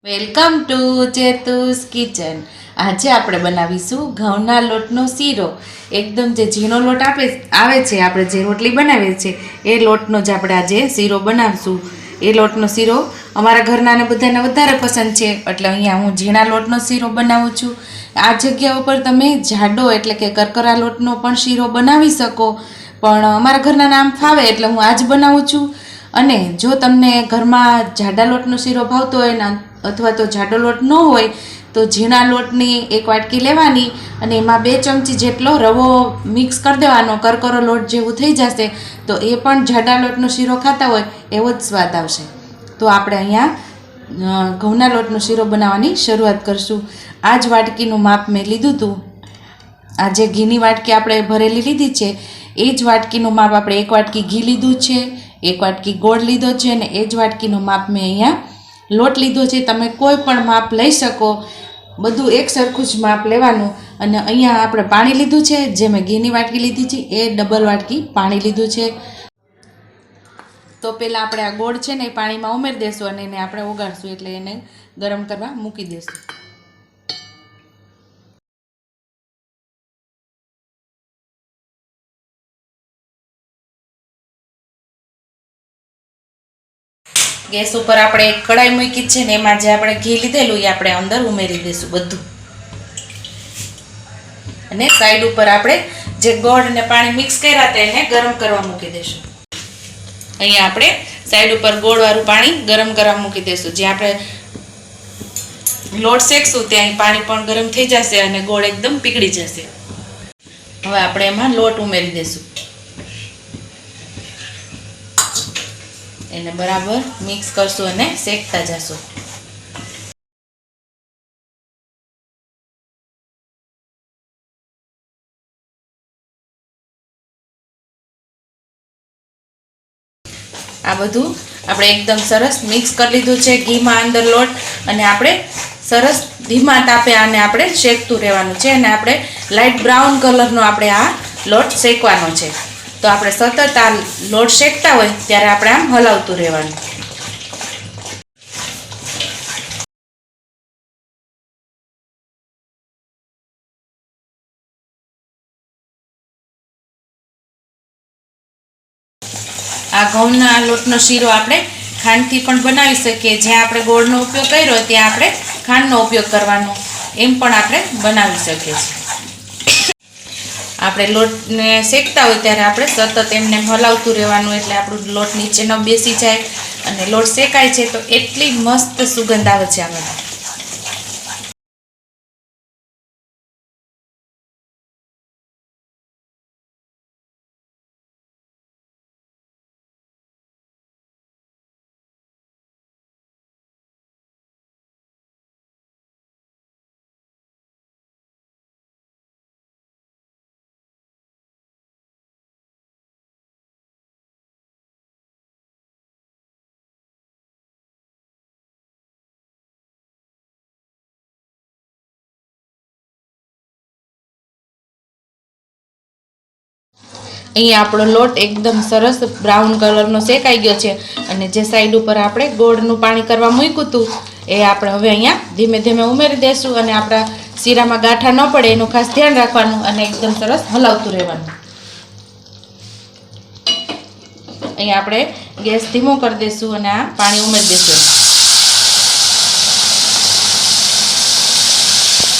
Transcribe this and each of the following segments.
Welcome to ચેતુસ kitchen. આજે આપણે બનાવીશું ઘઉંના લોટનો શીરો. એકદમ જે ઝીણો લોટ આવે છે, આપણે જે રોટલી બનાવીએ છીએ એ લોટનો જ આપણે આજે શીરો બનાવીશું. એ લોટનો શીરો અમારા ઘરનાને બધાને વધારે પસંદ છે, એટલે અહીંયા હું ઝીણા લોટનો શીરો બનાવું છું. આ જગ્યા ઉપર તમે જાડો એટલે કે કરકરા લોટનો પણ શીરો બનાવી શકો, પણ અમારા ઘરના નામ ફાવે એટલે હું આજ બનાવું છું. અને જો તમને ઘરમાં જાડા લોટનો શીરો ભાવતો હોય ને અથવા તો જાડો લોટ ન હોય તો ઝીણા લોટની એક વાટકી લેવાની અને એમાં 2 ચમચી જેટલો રવો મિક્સ કરી દેવાનો. કરકરો લોટ જેવું થઈ જશે તો એ પણ જાડા લોટનો શીરો ખાતા હોય એવો જ સ્વાદ આવશે. તો આપણે અહીંયા ઘઉંના લોટનો શીરો બનાવવાની શરૂઆત કરીશું. આ જ વાટકીનું માપ મેં લીધું હતું. આ જે ઘીની વાટકી આપણે ભરેલી લીધી છે એ જ વાટકીનું માપ આપણે 1 વાટકી ઘી લીધું છે, 1 વાટકી ગોળ લીધો છે અને એ જ વાટકીનું માપ મેં અહીંયા લોટ લીધો છે. તમે કોઈ પણ માપ લઈ શકો, બધું એક સરખું જ માપ લેવાનું. અને અહીંયા આપણે પાણી લીધું છે, જે મેં ઘીની વાટકી લીધી છે એ ડબલ વાટકી પાણી લીધું છે. તો પહેલાં આપણે આ ગોળ છે ને એ પાણીમાં ઉમેરી દઈશું અને એને આપણે ઓગાળશું, એટલે એને ગરમ કરવા મૂકી દઈશું. ગેસ ઉપર આપણે એક કઢાઈ મૂકી છે ને એમાં જે આપણે ઘી લીધેલું એ આપણે અંદર ઉમેરી દઈશું બધું. અને સાઈડ ઉપર આપણે જે ગોળ અને પાણી મિક્સ કર્યા હતા એને ગરમ કરવા મૂકી દઈશું. અહીંયા આપણે સાઈડ ઉપર ગોળવાળું પાણી ગરમ કરવા મૂકી દઈશું. જે આપણે લોટ શેકશું ત્યાં પાણી પણ ગરમ થઈ જશે અને ગોળ એકદમ પીગળી જશે. હવે આપણે એમાં લોટ ઉમેરી દઈશું. એને બરાબર મિક્સ કરશું અને શેકતા જશું. આ બધું આપણે એકદમ સરસ મિક્સ કરી લીધું છે ઘીમાં અંદર લોટ, અને આપણે સરસ ધીમા તાપે આને આપણે શેકતું રહેવાનું છે. અને આપણે લાઇટ બ્રાઉન કલરનો આપણે આ લોટ શેકવાનો છે. તો આપણે સતત આ લોટ શેકતા હોય ત્યારે આપણે આમ હલાવતું રહેવાનું. આ ઘઉંના લોટનો શીરો આપણે ખાંડથી પણ બનાવી શકીએ. જ્યાં આપણે ગોળનો ઉપયોગ કર્યો ત્યાં આપણે ખાંડનો ઉપયોગ કરવાનો, એમ પણ આપણે બનાવી શકીએ છીએ. આપણે લોટને શેકતા હોય ત્યારે આપણે સતત એમને હલાવતું રહેવાનું, એટલે આપણું લોટ નીચે ન બેસી જાય અને લોટ શેકાય છે તો એટલી મસ્ત સુગંધ આવે છે આમાં. અહીંયા આપણો લોટ એકદમ સરસ બ્રાઉન કલરનો શેકાઈ ગયો છે. અને જે સાઈડ ઉપર આપણે ગોળનું પાણી કરવા મૂક્યું હતું એ આપણે હવે અહીંયા ધીમે ધીમે ઉમેરી દઈશું. અને આપણા શીરામાં ગાંઠા ન પડે એનું ખાસ ધ્યાન રાખવાનું અને એકદમ સરસ હલાવતું રહેવાનું. અહીંયા આપણે ગેસ ધીમો કરી દઈશું અને આ પાણી ઉમેરી દઈશું.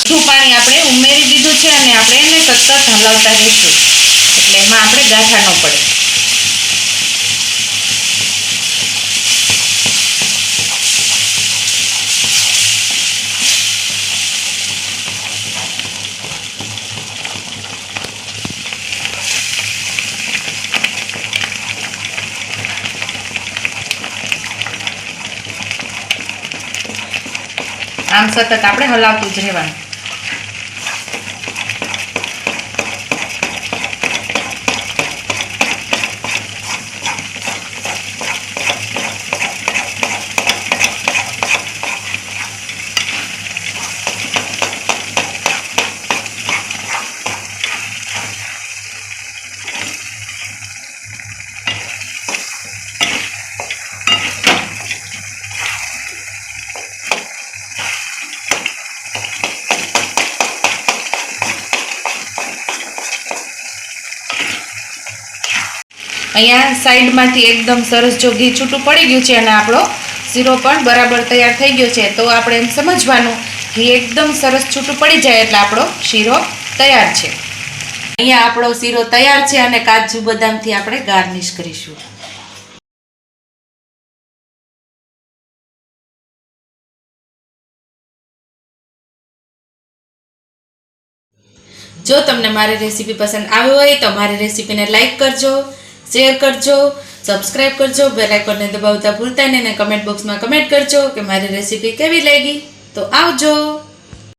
બધું પાણી આપણે ઉમેરી દીધું છે અને આપણે એને સતત હલાવતા રહીશું, એટલે એમાં આપણે ગાંઠા ન પડે. આમ સતત આપણે હલાવતું જ રહેવાનું. અહીંયા સાઈડમાંથી એકદમ સરસ જો ઘી છૂટું પડી ગયું છે અને આપણો શીરો પણ બરાબર તૈયાર થઈ ગયો છે. તો આપણે એમ સમજવાનું ઘી એકદમ સરસ છૂટું પડી જાય એટલે આપણો શીરો તૈયાર છે. અહીંયા આપણો શીરો તૈયાર છે અને કાજુ બદામથી આપણે ગાર્નિશ કરીશું. જો તમને મારી રેસીપી પસંદ આવી હોય તો મારી રેસીપીને લાઈક કરજો, શેર કરજો, સબસ્ક્રાઈબ કરજો, બેલ આઇકોનને દબાવતા ભૂલતા નહીં અને કમેન્ટ બોક્સમાં કમેન્ટ કરજો કે મારી રેસીપી કેવી લાગી. તો આવજો.